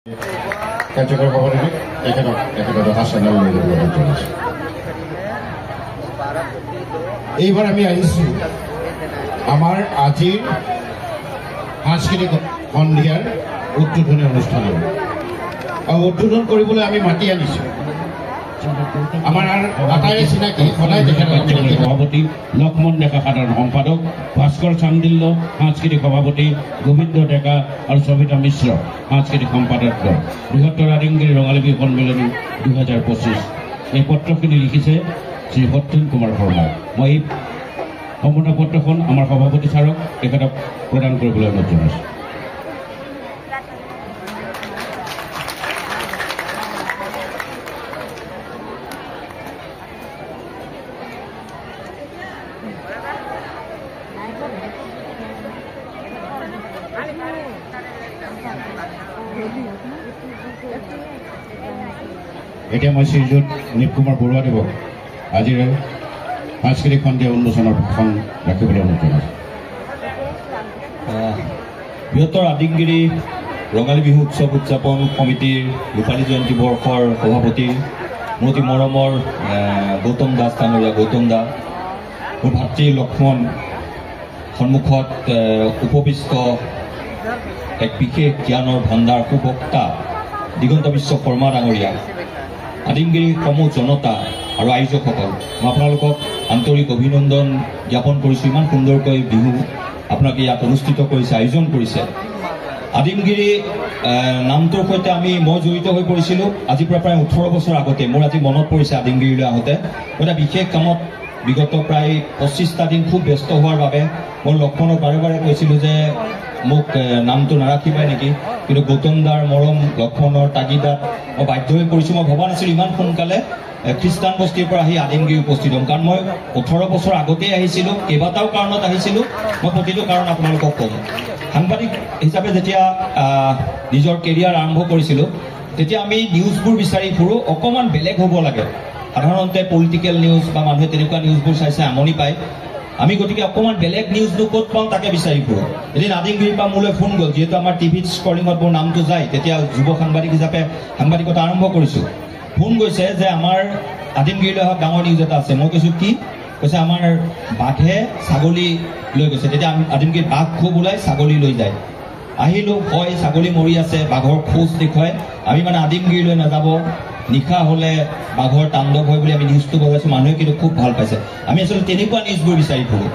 কাৰ্যকৰ খবৰ এইবাৰ আমি আহিছো আমাৰ আজিৰ সাংস্কৃতিক সন্ধিয়াৰ উদ্বোধনী অনুষ্ঠান উদ্বোধন কৰিবলৈ আমি মাতি আনিছো আমাৰ আটাইৰে চিনাকি সদায় সভাপতি লক্ষ্মণ ডেকা সাধাৰণ সম্পাদক ভাস্কৰ চান্দিল্য সাংস্কৃতিক সভাপতি গোবিন্দ ডেকা আৰু সবিতা মিশ্ৰ সাংস্কৃতিক সম্পাদক দল বৃহত্তৰ আদিংগিৰি ৰঙালী বিহু সন্মিলনী 2025 এই পত্ৰখিনি লিখিছে শ্ৰী সত্যেন কুমাৰ শৰ্মা। মই এই সম্পূৰ্ণ পত্ৰখন আমাৰ সভাপতি ছাৰক তেখেতক প্ৰদান কৰিবলৈ অনুৰোধ জনাইছোঁ। এতিয়া মই শ্ৰীযুত নীপ কুমাৰ বৰুৱাদেৱক আজিৰ সাংস্কৃতিক সন্ধিয়া উন্মোচনৰ ভাষণ ৰাখিবলৈ অনুৰোধ জনাইছোঁ। বৃহত্তৰ আদিংগিৰি ৰঙালী বিহু উৎসৱ উদযাপন সমিতিৰ ৰূপালী জয়ন্তী বৰ্ষৰ সভাপতি মোৰ অতি মৰমৰ গৌতম দাস ডাঙৰীয়া গৌতম দা, মোৰ ভাতৃ লক্ষ্মণ, সন্মুখত উপবিষ্ট এক বিশেষ জ্ঞানৰ ভাণ্ডাৰ সুবক্তা দিগন্ত বিশ্ব শৰ্মা ডাঙৰীয়া, আদিংগিৰি সমূহ জনতা আৰু আয়োজকসকল, মই আপোনালোকক আন্তৰিক অভিনন্দন জ্ঞাপন কৰিছোঁ। ইমান সুন্দৰকৈ বিহু আপোনালোকে ইয়াত অনুষ্ঠিত কৰিছে, আয়োজন কৰিছে। আদিংগিৰি নামটোৰ সৈতে মই জড়িত হৈ পৰিছিলোঁ আজিৰ পৰা প্ৰায় 18 বছৰ আগতে। মোৰ আজি মনত পৰিছে আদিংগিৰিলৈ আহোঁতে এটা বিশেষ কামত বিগত প্ৰায় 25টা দিন খুব ব্যস্ত হোৱাৰ বাবে মই লক্ষ্মণক বাৰে বাৰে কৈছিলোঁ যে মোক নামটো নাৰাখিবাই নেকি, কিন্তু গৌতম দাৰ মৰম, লক্ষ্মণৰ তাগিদাত মই বাধ্য হৈ পৰিছোঁ। মই ভবা নাছিলোঁ ইমান সোনকালে খ্ৰীষ্টান বস্তিৰ পৰা আহি আদিংগিৰি উপস্থিত হ'ম, কাৰণ মই 18 বছৰ আগতেই আহিছিলোঁ, কেইবাটাও কাৰণত আহিছিলোঁ। মই প্ৰতিটো কাৰণ আপোনালোকক ক'ম। সাংবাদিক হিচাপে যেতিয়া নিজৰ কেৰিয়াৰ আৰম্ভ কৰিছিলোঁ তেতিয়া আমি নিউজবোৰ বিচাৰি ফুৰোঁ অকণমান বেলেগ হ'ব লাগে। সাধাৰণতে পলিটিকেল নিউজ বা মানুহে তেনেকুৱা নিউজবোৰ চাই আমনি পায়। আমি গতিকে অকণমান বেলেগ নিউজটো ক'ত পাওঁ তাকে বিচাৰি ফুৰোঁ। এদিন আদিংগিৰিৰ পৰা মোলৈ ফোন গ'ল, যিহেতু আমাৰ টিভিত স্কৰিঙত মোৰ নামটো যায়, তেতিয়া যুৱ সাংবাদিক হিচাপে সাংবাদিকতা আৰম্ভ কৰিছোঁ। ফোন গৈছে যে আমাৰ আদিংগিৰিলৈ অহা ডাঙৰ নিউজ এটা আছে। মই কৈছোঁ কি? কৈছে আমাৰ বাঘে ছাগলী লৈ গৈছে। তেতিয়া আদিংগিৰিত বাঘ খুব ওলাই, ছাগলী লৈ যায়। আহিলোঁ, হয় ছাগলী মৰি আছে, বাঘৰ খোজ দেখুৱাই আমি আদিংগিৰিলৈ নাযাব, নিশা হ'লে বাঘৰ তাণ্ডৱ হয় বুলি আমি নিউজটো বজাইছোঁ। মানুহে কিন্তু খুব ভাল পাইছে। আমি আচলতে তেনেকুৱা নিউজবোৰ বিচাৰি ফুৰোঁ।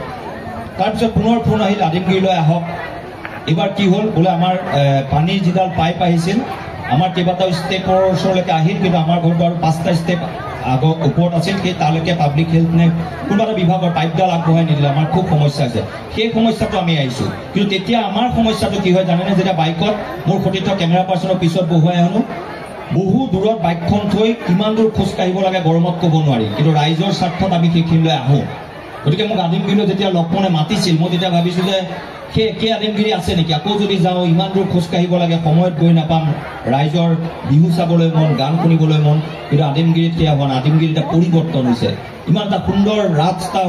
তাৰপিছত পুনৰ ফোন আহিল আদিংগিৰিলৈ আহক। এইবাৰ কি হ'ল বোলে আমাৰ পানীৰ যিডাল পাইপ আহিছিল আমাৰ কেইবাটাও ষ্টেপৰ ওচৰলৈকে আহিল, কিন্তু আমাৰ ঘৰটো আৰু 5টা ষ্টেপ আগত ওপৰত আছিল, সেই তালৈকে পাব্লিক হেল্থ নে কোনোবা এটা বিভাগৰ পাইপডাল আগবঢ়াই নিদিলে। আমাৰ খুব সমস্যা হৈছে, সেই সমস্যাটো আমি আহিছোঁ। কিন্তু তেতিয়া আমাৰ সমস্যাটো কি হয় জানেনে? যেতিয়া বাইকত মোৰ সতীৰ্থ কেমেৰা পাৰ্চনৰ পিছত বহুৱাই আনো, বহু দূৰত বাইকখন থৈ কিমান দূৰ খোজকাঢ়িব লাগে গৰমত ক'ব নোৱাৰি, কিন্তু ৰাইজৰ স্বাৰ্থত আমি সেইখিনিলৈ আহোঁ। গতিকে মোক আদিংগিৰিলৈ যেতিয়া লক্ষ্মণে মাতিছিল মই তেতিয়া ভাবিছোঁ যে সেই আদিংগিৰি আছে নেকি, আকৌ যদি যাওঁ ইমান দূৰ খোজকাঢ়িব লাগে, সময়ত গৈ নাপাম, ৰাইজৰ বিহু চাবলৈ মন, গান শুনিবলৈ মন। কিন্তু আদিংগিৰিত সেয়া হোৱা নাই। আদিংগিৰিত এটা পৰিৱৰ্তন হৈছে, ইমান এটা সুন্দৰ ৰাস্তা